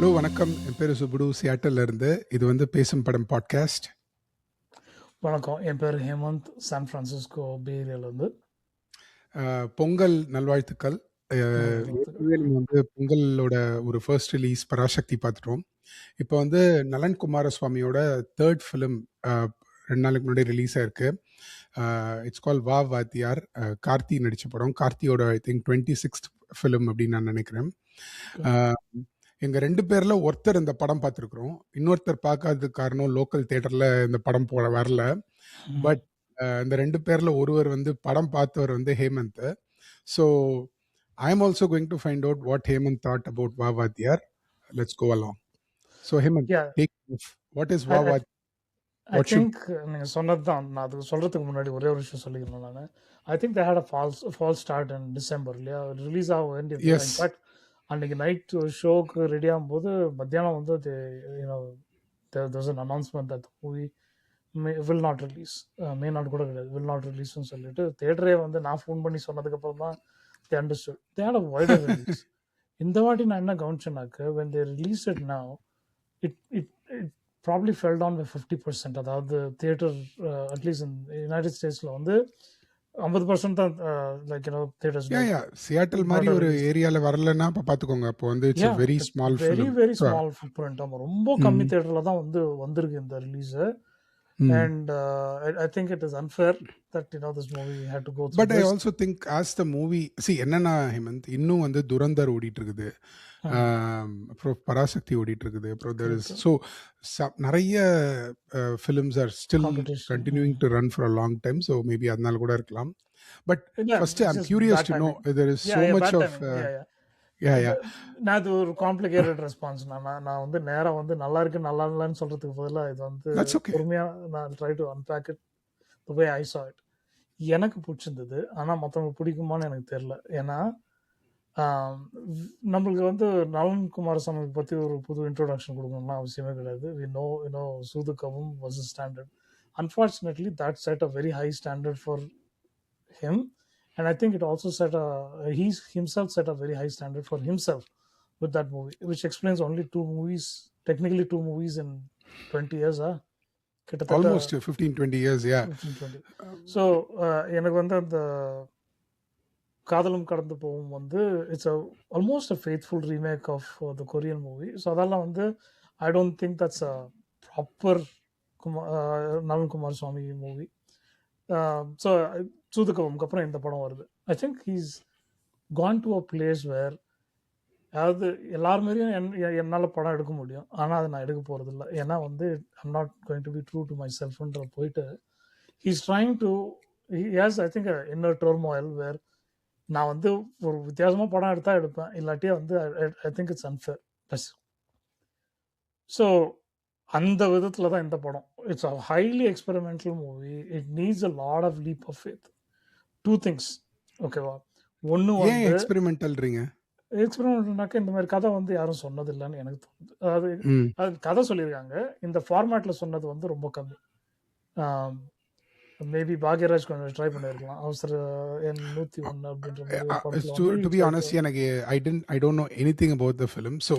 Hello வணக்கம், என் பேர் சுப்புடு, சியாட்டல்ல இருந்து. இது வந்து பேசும் படம் பாட்காஸ்ட். வணக்கம், என் பேர் ஹேமந்த், சான் பிரான்சிஸ்கோ பே ஏரியாவிலேருந்து. பொங்கல் நல்வாழ்த்துக்கள். ஏற்கனவே நம்ம வந்து பொங்கலோட ஒரு ஃபர்ஸ்ட் ரிலீஸ் பராசக்தி பார்த்துட்டோம். இப்போ வந்து நலன் குமாரசுவாமியோட தேர்ட் ஃபிலிம் 2 நாளுக்கு முன்னாடி ரிலீஸ் ஆயிருக்கு. இட்ஸ் கால் வா வாத்தியார். கார்த்தி நடித்த படம். கார்த்தியோட ஐ திங்க் 26th ஃபிலிம் அப்படின்னு நான் நினைக்கிறேன். எங்க 2 பேர்ல ஒருத்தர் இந்த படம் பார்த்துருக்குறோம். இன்னொருத்தர் பார்க்காததுக்கு காரணம் லோக்கல் தியேட்டர்ல இந்த படம் போட வரல. பட் இந்த 2 பேர்ல ஒருவர் வந்து படம் பார்த்தவர் வந்து Hemanth. So I am also going to find out what Hemanth thought about Vaa Vaathiyaar. Let's go along. So Hemanth, take off. What is Vaa Vaathiyaar? I think நீங்கள் சொன்னது தான். நான் அதுக்கு சொல்கிறதுக்கு முன்னாடி ஒரே ஒரு விஷயம் சொல்லிக்கிறேன். நான் I think they had a fall start in December இல்லையா? ரிலீஸ் ஆக வேண்டியது. இன்ஃபேக்ட் அன்றைக்கி நைட் ஷோக்கு ரெடி ஆகும்போது மத்தியானம் வந்து there's an announcement that the movie will not release. May not கூட கிடையாது, will not releaseன்னு சொல்லிட்டு தேட்டரே வந்து நான் ஃபோன் பண்ணி சொன்னதுக்கப்புறம் தான் they understood. They had a wider release. இந்த வாட்டி நான் என்ன கவனிச்சேன்னாக்க, when they released it now, it probably fell down by 50%. அதாவது தியேட்டர் அட்லீஸ்ட் இன் யுனைடெட் ஸ்டேட்ஸில் வந்து 50% தான் லைக் தியேட்டர்ஸ். சியாட்டல் மாதிரி ஒரு ஏரியால வரலன்னா அப்ப பாத்துக்கோங்க. அப்போ வந்து it's a very small film. very small footprint. ரொம்ப கம்மி தியேட்டர்ல தான் வந்திருக்கு இந்த release. And I think it is unfair that this movie had to go through. But I also think as the movie, see என்னன்னா ஹேமந்த், இன்னும் வந்து துரந்தர் ஓடிட்டு இருக்குது, அப்புறம் பராசக்தி ஓடிட்டு இருக்குது, அப்புறம் there is so நிறைய films are still continuing to run for a long time, so maybe அதனால கூட இருக்கலாம். But first I'm curious to know, there is so much of நான் அது ஒரு காம்ப்ளிகேட்டட் ரெஸ்பான்ஸ். நான் வந்து நேரம் வந்து நல்லா இருக்கு நல்லா இல்லைன்னு சொல்றதுக்கு பதிலாக இது வந்து பொறுமையா நான் try to unpack it the way I saw it. எனக்கு பிடிச்சிருந்தது, ஆனால் மற்றவங்களுக்கு பிடிக்குமான்னு எனக்கு தெரியல. ஏன்னா நம்மளுக்கு வந்து நலன் குமாரசாமி பற்றி ஒரு புது இன்ட்ரோடக்ஷன் கொடுக்கணும்னா அவசியமே கிடையாது. வி நோ சூதுகவும் was a standard. Unfortunately, that set a very high standard for him. And I think it also he himself set a very high standard for himself with that movie, which explains only technically two movies in 20 years. Almost 15-20 years, yeah. 15-20. So, எனக்கு வந்து அந்த காதலும் கடந்து போகும் வந்து it's almost a faithful remake of the Korean movie. So அதெல்லாம் வந்து I don't think that's a proper Nalan Kumaraswamy movie. So சூதுக்கவுக்கு அப்புறம் இந்த படம் வருது. I think he's gone to a place where, அதாவது எல்லாருமாரியும் என்னால் படம் எடுக்க முடியும், ஆனால் அதை நான் எடுக்க போகிறது இல்லை. ஏன்னா வந்து I'm not going to be true to my செல்ஃப்ன்ற போயிட்டு he's trying to has I think inner turmoil where நான் வந்து ஒரு வித்தியாசமாக படம் எடுத்தால் எடுப்பேன், இல்லாட்டியே வந்து I think it's unfair. Plus so அந்த விதத்தில் தான் இந்த படம். It's a highly experimental movie. It needs a lot of leap of faith. Two things, ஓகேவா? ஒன்று வந்து எக்ஸ்பெரிமெண்டல்னாக்க இந்த மாதிரி கதை வந்து யாரும் சொன்னது இல்லைன்னு எனக்கு தோணுது. அது கதை சொல்லியிருக்காங்க, இந்த ஃபார்மேட்டில் சொன்னது வந்து ரொம்ப கம்மி. மேபி பாக்யராஜ் கொஞ்சம் ட்ரை பண்ணிருக்கலாம். அவசர எண் 101 அப்படின்ற மாதிரி. To be honest, எனக்கு I don't know anything about the film, so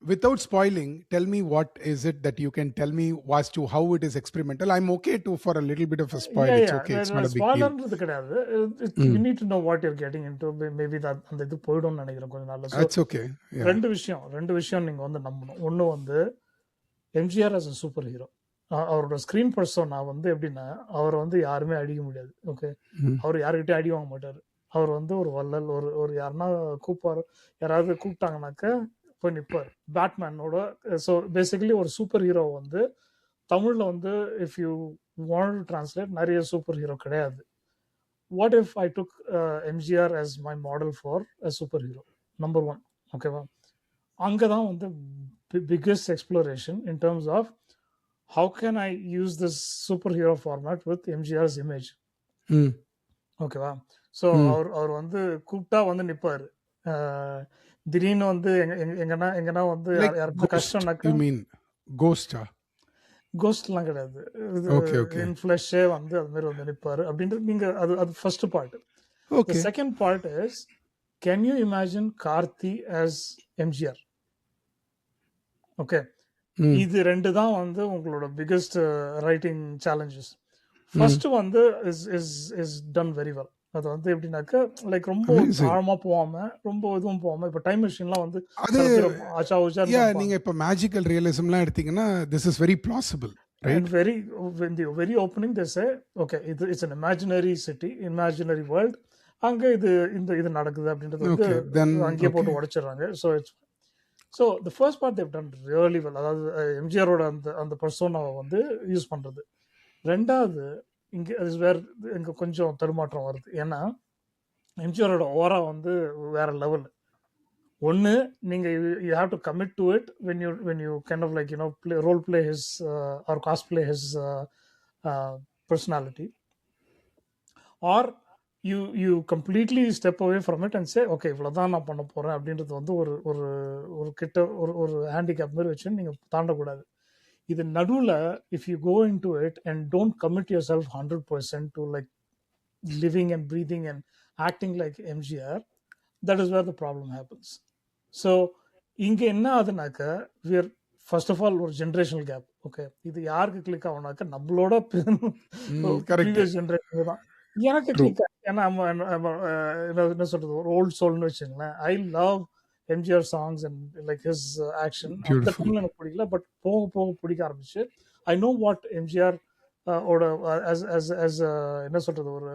without spoiling, tell me what is it that you can tell me as to how it is experimental. I'm okay to for a little bit of a spoil. It's okay, it's not a big deal. Spoiler கிடையாது. You need to know what you're getting into. Maybe that அந்த இது போய்டும்னு நினைக்கிறேன் கொஞ்ச நாள்ல. That's okay. ரெண்டு விஷயம் நீங்க வந்து நம்பணும். ஒன்று வந்து MGR as a super hero. அவரோட ஸ்க்ரீன் பர்சோனா வந்து எப்படின்னா, அவர் வந்து யாருமே அடிக்க முடியாது. ஓகே, அவர் யாருக்கிட்டே அடி வாங்க மாட்டார். அவர் வந்து ஒரு வள்ளல், ஒரு யாருன்னா யாராவது கூப்பிட்டாங்கனாக்க போய் நிற்பார் பேட்மேனோட. ஸோ பேசிக்கலி ஒரு சூப்பர் ஹீரோ வந்து தமிழில் வந்து if you want to translate நிறைய சூப்பர் ஹீரோ கிடையாது. What if I took MGR as my model for a super hero number 1, ஓகேவா? அங்கே தான் வந்து biggest exploration in terms of how can I use this superhero format with MGR's image. ஓகேவா? So அவர் வந்து கூப்பிட்டா வந்து நிற்பார். திடீர்னு வந்து எங்கன்னா வந்து கஷ்டம்னாக்கா கோஸ்ட்லாம் கிடையாது, இன் ஃப்ளஷே வந்து அது மாதிரி வந்து நிற்பார் அப்படின்றது. நீங்கள் அது first part. Second part is, can you imagine Karthi as MGR? Okay, hmm. இது 2 தான் வந்து உங்களோட பிக்கெஸ்ட் ரைட்டிங் சேலஞ்சஸ். ம். ஃபர்ஸ்ட் வந்து இஸ் டன் வெரி வெல். அது வந்து எப்படின்னாக்க லைக் ரொம்ப அமேசிங். ஆழமா போகாம ரொம்ப இதுவும் போகாம, இப்போ டைம் மிஷின்லாம் வந்து அது சில பேர் ஆச்சா ஊச்சான்னு யா காமிப்பாங்க. நீங்க இப்ப மேஜிக்கல் ரியலிசம்லாம் எடுத்தீங்கன்னா, this is very plausible, And right? when the very opening they say, okay, it's an imaginary city, imaginary world. அங்க இது நடக்குது அப்படின்றது வந்து ஓகே. தென் அங்கேயே ஓகே. போட்டு உடைச்சிடுறாங்க. So the first part they've done really well. அதாவது எம்ஜிஆரோட அந்த பர்சோனாவை வந்து யூஸ் பண்றது. ரெண்டாவது இங்கே அது வேற இங்கே கொஞ்சம் தடுமாற்றம் வருது. ஏன்னா எம்ஜிஆரோட ஓரா வந்து வேற லெவல். ஒன்று நீங்கள் you have to commit to it when you kind of like role play his or cast play his personality, or you completely step away from it and say okay, இவ்வளவுதான் நான் பண்ண போறேன் அப்படின்றது வந்து ஒரு ஒரு ஒரு கிட்ட ஒரு ஹேண்டிகேப் மாதிரி வச்சு நீங்க தாண்டக்கூடாது. இது நடுவில் if you go into it and don't commit yourself 100% to like living and breathing and acting like MGR, that is where the problem happens. So இங்க என்ன ஆகுதுனாக்க we are first of all ஒரு generational gap. Okay, இது யாருக்கு click ஆகுனாக்க நம்மளோட previous generation தான். எனக்கு true. Click ஏன்னா என்ன சொல்றது, ஒரு ஓல்ட் சோல்னு வச்சுங்களேன். I love MGR songs and like his action. அந்த பியூட்டிஃபுல். டைம்ல எனக்கு பிடிக்கல, பட் போக போக பிடிக்க ஆரம்பிச்சு. ஐ நோ வாட் எம்ஜிஆர் ஓட என்ன சொல்றது, ஒரு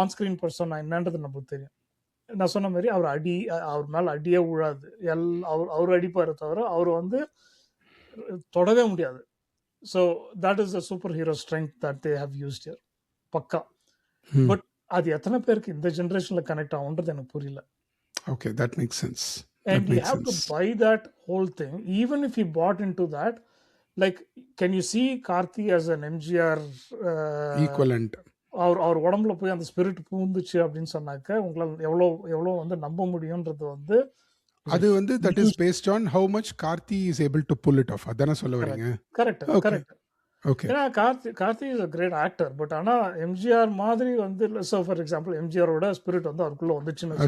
ஆன் ஸ்கிரீன் பர்சன் என்னன்றது நமக்கு தெரியும். நான் சொன்ன மாதிரி அவர் மேல அடியே விழாது. அவர் அடிப்பாரு தவிர அவர் வந்து தொடவே முடியாது. So that is the super hero strength that they have used here. பக்கா. பட் அது எத்தனை பேருக்கு இந்த ஜென்ரேஷன்ல கனெக்ட் ஆகும்ன்றது எனக்கு புரியல. Okay, that makes sense. And you have to buy that whole thing. Even if you bought into that, like, can you see Karthi as an MGR equivalent. அவர் உடம்புல போய் அந்த ஸ்பிரிட் பூந்துச்சு அப்படின்னு சொன்னாக்க உங்களால் எவ்வளோ வந்து நம்ப முடியும்ன்றது வந்து அது வந்து that is based on how much Karthi is able to pull it off. அதானே சொல்ல வரீங்க? கரெக்ட். ஓகே. ஏன்னா Karthi is a great actor. But ஆனா எம்ஜிஆர் மாதிரி வந்து ஃபார் எக்ஸாம்பிள் எம்ஜிஆரோட ஸ்பிரிட் வந்து அவருக்குள்ள வந்துச்சுன்னு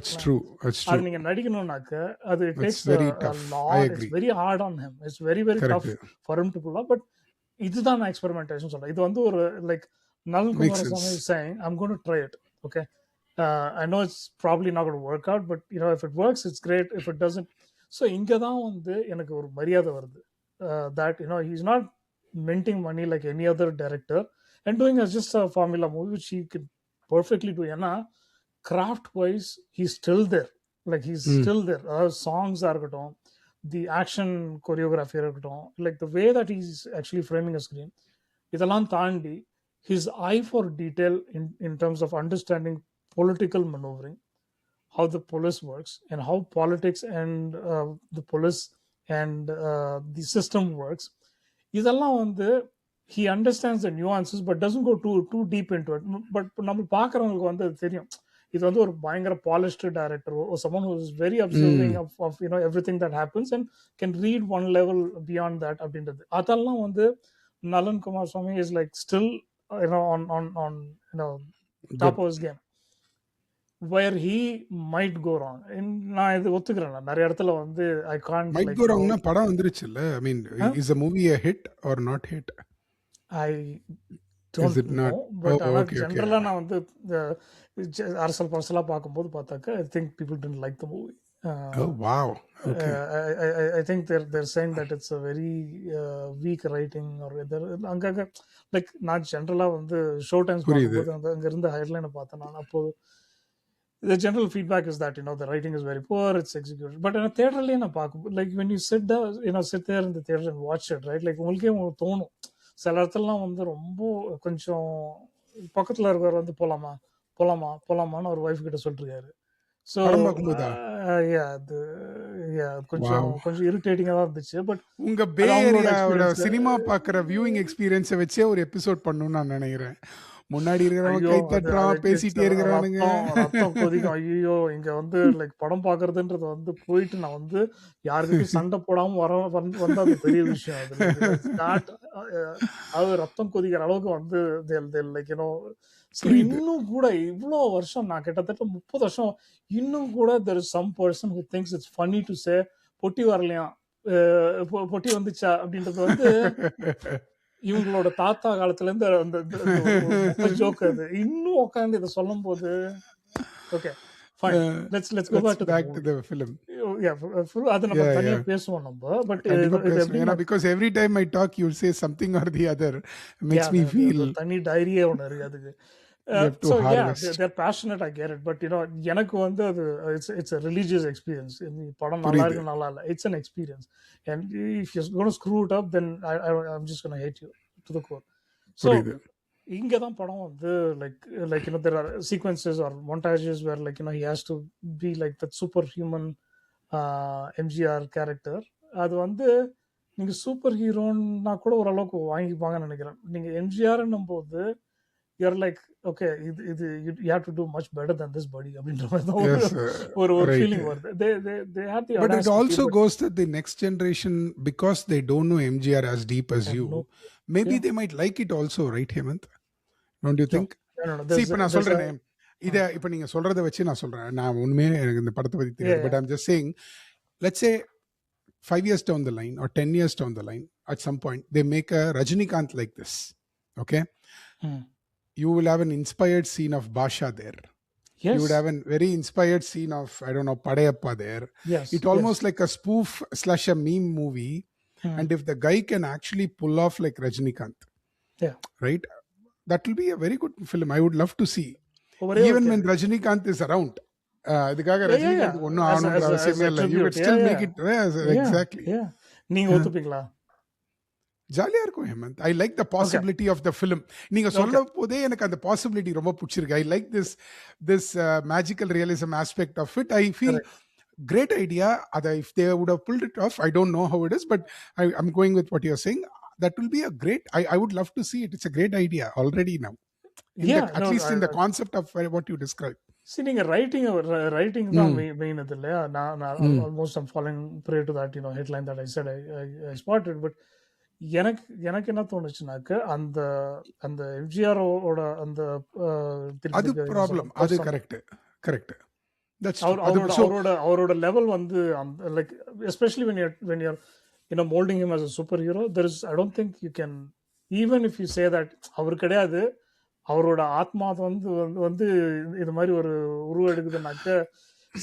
அது நீங்க நடிக்கணும்னாக்க அது it's very hard on him. It's very very tough for him to pull up. But இதுதான் நான் எக்ஸ்பெரிமெண்டேஷன் சொல்றேன். இது வந்து ஒரு like Nalan Kumaraswamy is saying, I'm going to try it. Okay. I know it's probably not going to work out, but if it works, it's great. If it doesn't, so இங்க தான் வந்து எனக்கு ஒரு மரியாதை வருது. That he's not minting money like any other director and doing as just a formula movie which he can perfectly do. ஏன்னா craft wise he's still there. Like he's still there. Songs are இருக்கட்டும், the action choreography இருக்கட்டும், like the way that he's actually framing a screen, இதெல்லாம் தாண்டி his eye for detail in terms of understanding political maneuvering, how the police works and how politics and the police and the system works. இதெல்லாம் வந்து he understands the nuances but doesn't go too deep into it. But நம்ம பார்க்குறவங்களுக்கு வந்து அது தெரியும், இது வந்து ஒரு பயங்கர polished director or someone who is very observing of everything that happens and can read one level beyond that அப்படின்றது. அதெல்லாம் வந்து Nalan Kumaraswamy is like still on top of his game, where he might go wrong. நான் இது ஒத்துக்கிறேன். நிறைய இடத்துல வந்து I can't might go wrong. படம் வந்துருச்சு இல்ல? I mean, is the movie a hit or not hit? I don't know. But ஜெனரலா நான் வந்து அரசல் பரசலா பார்க்கும்போது பார்த்தாக்க I think people didn't like the movie. Oh wow. Okay. I think they're saying that it's a very weak writing or அங்க like நான் ஜெனரலா வந்து show times பார்க்கும்போது அங்க இருந்த ஹெட்லைனை பார்த்தேன் நான். அப்போ the general feedback is that the writing is very poor, it's executed. But in a theater நான் பார்க்கும், like when you sit there in the theater and watch it, right, like உங்களுக்கே தோணும் சில இடத்துலலாம் வந்து ரொம்ப கொஞ்சம் பக்கத்துல இருக்கிறவர் வந்து போலாமான்னு ஒரு வைஃப் கிட்ட சொல்லிருக்காரு. ஸோ கொஞ்சம் இரிட்டேட்டிங்கா தான் இருந்துச்சு. பட் உங்க பே ஏரியாவோட சினிமா பார்க்குற வியூயிங் எக்ஸ்பீரியன்ஸை வச்சே ஒரு எபிசோட் பண்ணணும்னு நான் நினைக்கிறேன். முன்னாடி இருக்கிறவங்க கை தட்டுறான், பேசிட்டே இருக்கிறானுங்க, ரத்தம் கொதிக்கும். ஐயோ, இங்க வந்து லைக் படம் பாக்குறதுன்றது வந்து போயிட்டு நான் வந்து யாருக்கிட்டையும் சண்டை போடாம வந்தா அது பெரிய விஷயம். அது ரத்தம் கொதிக்கிற அளவுக்கு வந்து லைக் இன்னும் கூட இவ்வளோ வருஷம், நான் கிட்டத்தட்ட 30 வருஷம் இன்னும் கூட there is some person who thinks it's funny to say பொட்டி வரலையா பொட்டி வந்துச்சா அப்படின்றது வந்து இவங்களோட தாத்தா காலத்துல இருந்து அந்த மொக்க ஜோக் அது. இன்னும் உட்காந்து இதை சொல்லும் போது okay fine, let's go back to the back to movie. the film. அது நம்ம Yeah, தனியா yeah. பேசுவோம் நம்ம. பட் கண்டிப்பா இது பேசுவேன். எப்படின்னா ஏன்னா because every time I talk you'll say something or the other makes yeah, me அது feel ஒரு தனி டைரியே ஒன்று இருக்கு அதுக்கு. we have to so harvest. They're passionate, I get it. But எனக்கு வந்து அது இட்ஸ் ரிலீஜியஸ் எக்ஸ்பீரியன்ஸ். படம் நல்லா புரியுது. இருக்கு நல்லா இல்லை, it's an experience. And if you gonna screw it up then I'm just gonna hate you to the core. So புரியுது. இங்கே தான் படம் வந்து like there are sequences or montages where he has to be like that super human MGR character. அது வந்து நீங்க super ஹீரோன்னா கூட ஓரளவுக்கு வாங்கிப்பாங்கன்னு நினைக்கிறேன். நீங்க எம்ஜிஆர்ன்னும் போது you're like okay, இது you have to do much better than this buddy அப்படின்ற மாதிரி தான் Yes, ஒரு right. ஃபீலிங் வருது. they had the But it audacity, also but goes that the next generation, because they don't know MGR as deep as have you, no maybe yeah they might like it also, right, Hemant? Don't you no think? no no See, இப்ப நான் there's a சொல்றேனே, இத இப்ப நீங்க சொல்றத வச்சு நான் சொல்றேன். நான் உண்மையே எனக்கு இந்த படத்தை பத்தி தெரியாது. yeah But I'm just saying, let's say 5 years down the line or 10 years down the line, at some point, they make a Rajinikanth like this. Okay? Hmm. You will have an inspired scene of Basha there. You would yes have a very inspired scene of, I don't know, Padayappa there. yes It almost like a spoof slash a meme movie. Hmm. And if the guy can actually pull off like Rajinikanth, yeah right? That will be a very good film. I would love to see. ஒரே ஒரு Even when கேள்வி. Rajinikanth is around. இதுக்காக yeah Rajinikanth ஒன்னும் as ஆகணுன்ற a அவசியமே இல்லை. You could tribute. still yeah make it yeah exactly. yeah நீங்க ஒத்துப்பீங்களா? ஜாலியா இருக்கும் Hemanth. I like the possibility of the film. நீங்க சொல்ல போதே எனக்கு அந்த பாசிபிலிட்டி ரொம்ப பிடிச்சிருக்கு. I like this magical realism aspect of it. I feel great idea. If they would have pulled it off, I don't know how it is, but I'm going with what you're saying. That will be a great, I would love to see it. It's a great idea already now. yeah At no least in the concept of what you described. see நீங்க writing தான் main இது இல்லையா? நான் almost I'm following pray to that headline that I set I spotted. But எனக்கு என்ன தோணுச்சுனாக்க அந்த அந்த எம்ஜிஆரோட அந்த அது ப்ராப்ளம். அது கரெக்ட். That's அவரோட லெவல் வந்து like especially when you're molding him as a superhero, there is, I don't think you can, even if you say that அவர் கிடையாது, அவரோட ஆத்மா வந்து வந்து இது மாதிரி ஒரு உருவம் எடுக்குதுனாக்க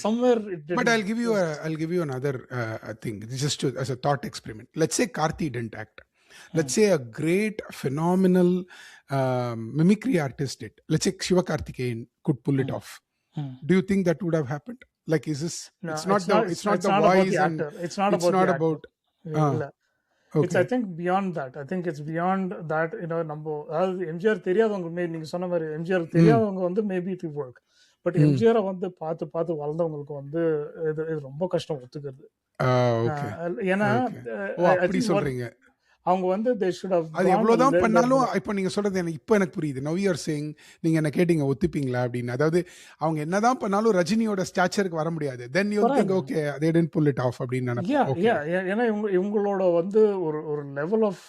somewhere it didn't. But I'll give you another thing. This is just as a thought experiment. Let's say Karthi didn't act. Let's say a great phenomenal mimicry artist did. Let's say Shiva Karthikeyan could pull it off. Do you think that would have happened? Like, is this? No, it's not the voice, about the and actor. It's not about the about. actor. It's I think beyond that. I think it's beyond that. நம்ம அதாவது எம்ஜிஆர் தெரியாதவங்க, நீங்க சொன்ன மாதிரி எம்ஜிஆர் தெரியாதவங்க வந்து maybe it will work. But எம்ஜிஆரை வந்து பார்த்து வளர்ந்தவங்களுக்கு வந்து இது ரொம்ப கஷ்டம் ஒத்துக்கிறது. ஏன்னா அப்படி சொல்றீங்க. அவங்க வந்து they should have, அது எவ்வளவுதான் பண்ணாலும் இப்போ நீங்க சொல்றது எனக்கு புரியுது. Now you are saying, நீங்க என்ன கேட்டீங்க ஒத்துப்பீங்களா அப்படின்னு. அதாவது அவங்க என்னதான் பண்ணாலும் ரஜினியோட ஸ்டாச்சருக்கு வர முடியாது. Then you think okay, they didn't pull it off அப்படின்னு நினைப்பேன். ஏன்னா இவங்களோட வந்து ஒரு லெவல் ஆஃப்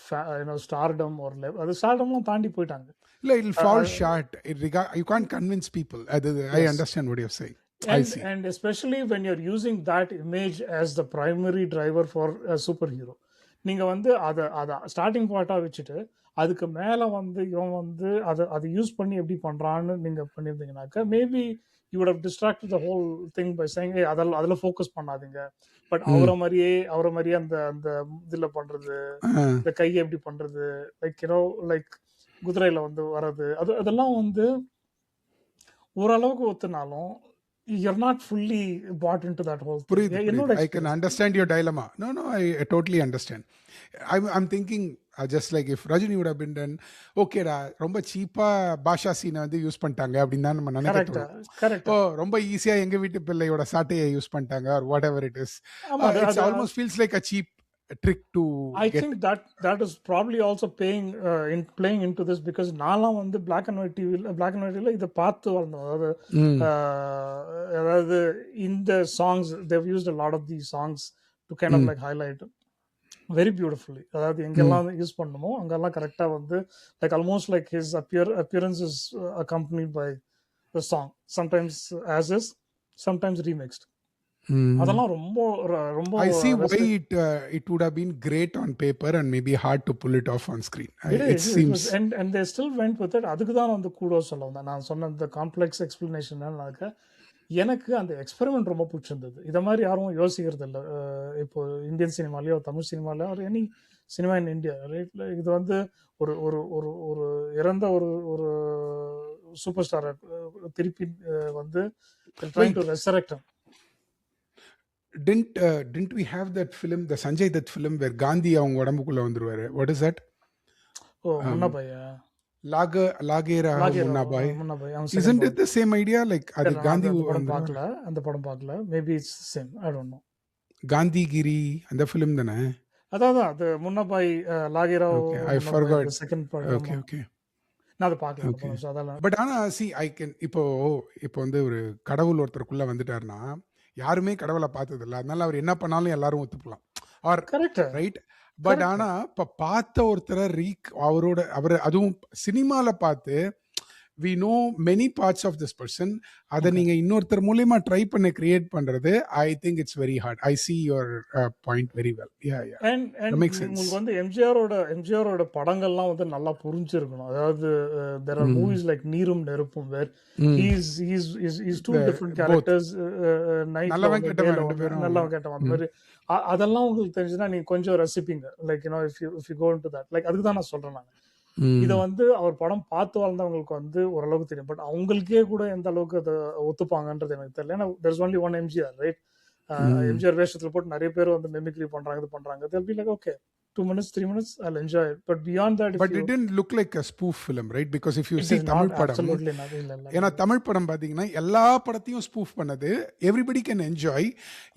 ஸ்டார்டம் ஒரு லெவல், அது ஸ்டார்டம்லாம் தாண்டி போயிட்டாங்க. இல்ல, it will fall short. You can't convince people. I understand what you're saying. And especially when you're using that image as the primary driver for a superhero, நீங்க வந்து அதை starting பாயிண்டாக வச்சுட்டு அதுக்கு மேலே வந்து இவன் வந்து அதை யூஸ் பண்ணி எப்படி பண்ணுறான்னு நீங்கள் பண்ணியிருந்தீங்கன்னாக்கா maybe you would have distracted the whole thing by saying அதில் ஃபோக்கஸ் பண்ணாதீங்க. பட் அவரை மாதிரியே அந்த இதில் பண்ணுறது, இந்த கையை எப்படி பண்ணுறது, லைக் குதிரையில் வந்து வர்றது, அதெல்லாம் வந்து ஓரளவுக்கு ஒத்துனாலும் you're not fully bought into that whole thing. I can understand your dilemma. No, I totally understand. I'm thinking just like if Rajini would have been done, okay da, ரொம்ப சீப்பா பாஷா சீனை வந்து யூஸ் பண்ணிட்டாங்க அப்படின்னு தான் நம்ம நினைக்கிறோம். ரொம்ப ஈஸியா எங்க வீட்டு பிள்ளையோட சாட்டையை யூஸ் பண்ணிட்டாங்க or whatever it is. It almost feels like a cheap trick to think that is probably also playing into this, because நாலாம் வந்து black and white TV இதை பார்த்து வளர்ந்தோம். அதாவது இந்த songs, they've used a lot of these songs to kind of like highlight very beautifully. அதாவது எங்கெல்லாம் use பண்ணணுமோ அங்கெல்லாம் கரெக்டா வந்து like almost like his appearance is accompanied by the song, sometimes as is, sometimes remixed. அதெல்லாம் ரொம்ப ரொம்ப I see why restrict. it would have been great on paper and maybe hard to pull it off on screen. It It is. It seems. was, and they still went with it. அதுக்கு தான் வந்து kudos சொல்ல வந்தேன். நான் சொன்ன இந்த complex எக்ஸ்பிளனேஷன்னாக்க எனக்கு அந்த எக்ஸ்பெரிமெண்ட் ரொம்ப பிடிச்சிருந்தது. இதை மாதிரி யாரும் யோசிக்கிறது இல்லை. இப்போ இந்தியன் சினிமாலேயோ தமிழ் சினிமாலேயோ ஒரு any cinema in India, right? இது வந்து ஒரு ஒரு ஒரு ஒரு இறந்த ஒரு ஒரு சூப்பர் ஸ்டாரை திருப்பி வந்து trying to resurrect. Didn't we have that film, the Sanjay Dutt film where Gandhi அவங்க உடம்புக்குள்ள வந்துருவாரு? What is that? O முன்னாபாயா, Lagera Munnabai. Isn't it the same idea? Like அது காந்தி அந்த படம் பார்க்கல. Maybe it's same, I don't know. Gandhigiri அந்த film தானே? அதான் அது முன்னாபாய் லாகேரா. I forgot. செகண்ட் படம். Okay, okay. நான் அதை பார்க்கல. அதெல்லாம் பட் ஆனா இப்போ வந்து ஒரு கடவுள் ஒருத்தருக்குள்ள வந்துட்டாருன்னா யாருமே கடவுளை பார்த்தது இல்லை, அதனால அவர் என்ன பண்ணாலும் எல்லாரும் ஒத்துக்கலாம். Are correct, right? பட் ஆனா இப்ப பார்த்த ஒருத்தரை அவர் அதுவும் சினிமால பார்த்து we know many parts of this person. அதை நீங்க இன்னொருத்தர் மூலமா ட்ரை பண்ண கிரியேட் பண்றது, I think it's very hard. I see your point very well. Yeah. And உங்களுக்கு வந்து எம்ஜிஆரோட படங்கள்லாம் வந்து நல்லா புரிஞ்சிருக்கணும். அதாவது there are movies like நீரும் நெருப்பும் where he's two different characters. நல்லவன் கெட்டவன் அந்த மாதிரி அதெல்லாம் உங்களுக்கு தெரிஞ்சுன்னா நீங்க கொஞ்சம் ரசிப்பீங்க. Like if you go into that, like அதுக்கு தான் நான் சொல்றேன். நான் இதை வந்து அவர் படம் பார்த்து வாழ்ந்தவங்களுக்கு வந்து ஓரளவுக்கு தெரியும். பட் அவங்களுக்கே கூட எந்த அளவுக்கு அதை ஒத்துப்பாங்கன்றது எனக்கு தெரியல. ஏன்னா there's only one MGR, ரைட்? எம்ஜிஆர் வேஷத்துல போட்டு நிறைய பேர் வந்து மிமிக்ரி பண்றாங்க, இது பண்றாங்க. they'll be like, okay, 2 minutes 3 minutes I'll enjoy it. But beyond that, but it didn't look like a spoof film, right? Because if you see Tamil படம், ஏன்னா தமிழ் படம் பாத்தீங்கன்னா எல்லா படத்தையும் ஸ்பூஃப் பண்ணது, everybody can enjoy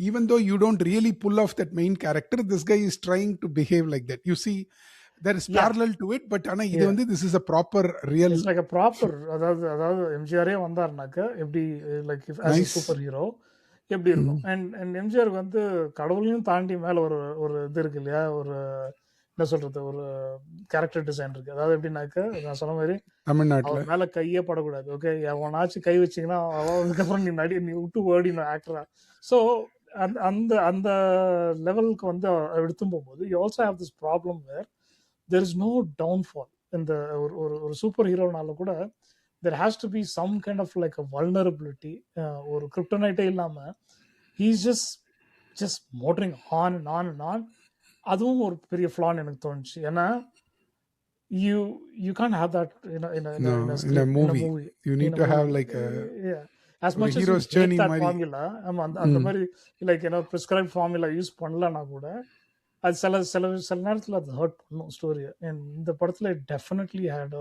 even though you don't really pull off that main character. This guy is trying to behave like that. You see there is parallel to it, but ஆனா இது வந்து this is a proper real, it's like a proper. அதாவது எம்ஜிஆரே வந்தாருனாக்க எப்படி, like as a super hero எப்படி இருக்கும். And MGR வந்து கடவுளையும் தாண்டி மேல ஒரு இது இருக்கு இல்லையா, ஒரு என்ன சொல்றது, ஒரு கேரக்டர் டிசைன் இருக்கு. அதாவது எப்படின்னாக்க நான் சொன்ன மாதிரி தமிழ்நாட்டுல மேல கையே படக்கூடாது. ஓகே, எவனாச்சும் கை வச்சிங்கன்னா அதுக்கப்புறம் நீ விட்டு ஓடின ஆக்டரா. ஸோ அந்த அந்த லெவலுக்கு வந்து எடுத்து போகும்போது you also have this problem where there is no downfall. இந்த ஒரு சூப்பர் ஹீரோனால கூட there has to be some kind of like a vulnerability. ஒரு கிரிப்டனைட்டே இல்லாம he's just motoring on and on and on. அதுவும் ஒரு பெரிய ஃப்ளான்னு எனக்கு தோணுச்சு. ஏன்னா you can't have that in a movie. You need to have like a as much as hero's journey மாதிரி formula. அந்த மாதிரி லைக் prescribed formula யூஸ் பண்ணலனா கூட அது சில நேரத்தில் அது ஹர்ட் பண்ணும் ஸ்டோரியை. இந்த படத்தில் டெஃபினெட்லி ஹேட்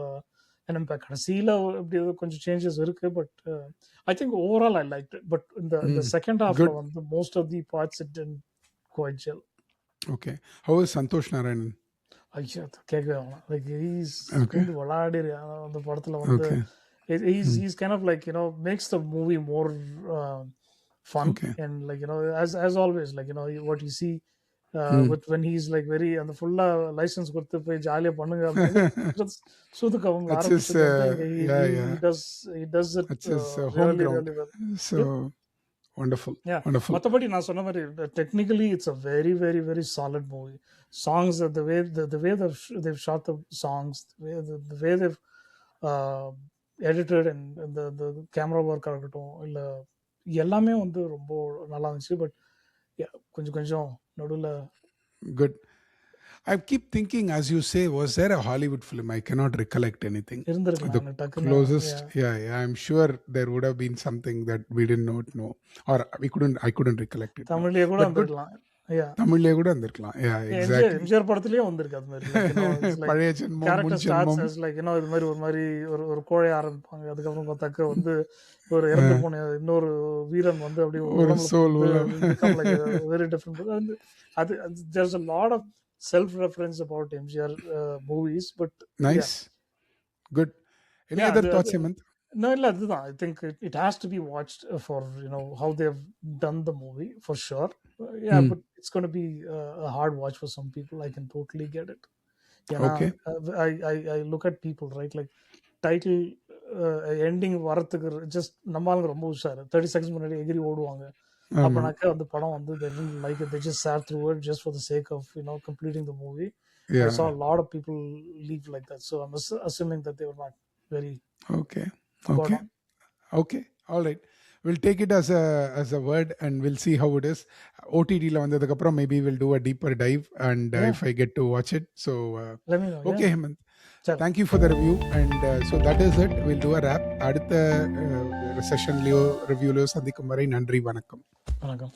an impact. கடைசியில் இப்படி கொஞ்சம் சேஞ்சஸ் இருக்கு, but I think overall I like it. But இந்த செகண்ட் ஹாஃப்ல வந்து most of the parts it didn't quite gel. Okay, how is Santhosh Narayanan? ஐயா கேட்கவே வேணாம். லைக் ஹீஸ் விளையாடி அந்த படத்தில் வந்து he's kind of like makes the movie more fun. Okay. And like as always, like what you see with when he's like very அந்த ஃபுல்லா licence கொடுத்து போய் ஜாலியா பண்ணுங்க சூதுகவும் he does it really well. So wonderful. Yeah, wonderful. மத்தபடி நான் சொன்ன மாதிரி technically it's a very very very solid movie. Songs, the way they've shot the songs, the way they've edited and the camera work ஆகட்டும் இல்ல எல்லாமே வந்து ரொம்ப நல்லா இருந்துச்சு. பட் கொஞ்சம் நடுவுல good. I keep thinking, as you say, was there a Hollywood film? I cannot recollect anything. The closest, yeah, I'm sure there would have been something that we did not know, or I couldn't recollect it. தமிழ்லயே கூட வந்திருக்கலாம். தமிழ்லயே கூட வந்திருக்கலாம். எம்ஜிஆர் படத்துலயே வந்திருக்கு அது மாதிரி. பழைய ஜென்மம் லைக் இது மாதிரி ஒரு கோழை ஆரம்பிப்பாங்க, அதுக்கப்புறம் பார்த்தாக்க வந்து ஒரு இறந்து போன இன்னொரு வீரன் வந்து அப்படியே வெரி டிஃபரெண்ட். அது there's a lot of self-reference about MGR movies, but nice. Good. Any other thoughts, Hemant? No, அதுதான். I think it has to be watched for how they've done the movie for sure. But it's going to be a hard watch for some people. I can totally get it. Okay. I look at people, right, like title ending வரதுக்கு just நம்மால ரொம்ப உஷாரு 30 seconds முன்னாடி எகிரி ஓடுவாங்க. ஆமா. அப்பனாக்கா வந்து படம் வந்து they didn't like it. They just sat through it just for the sake of, you know, completing the movie. I Yeah. saw a lot of people leave like that. So I'm assuming that they were not very Okay. spot Okay. on. Okay. All right. We'll take it as a word and we'll see how it is. OTT la வந்ததுக்கு அப்புறம் maybe we'll do a deeper dive and Yeah. if I get to watch it. So Let me know. okay, Yeah. Hemant. Sure. Thank you for the review and so that is it. We'll do a wrap. அடுத்த செஷன்லயோ ரிவ்யூலயோ சந்திக்கும் வரை நன்றி, வணக்கம். வணக்கம்.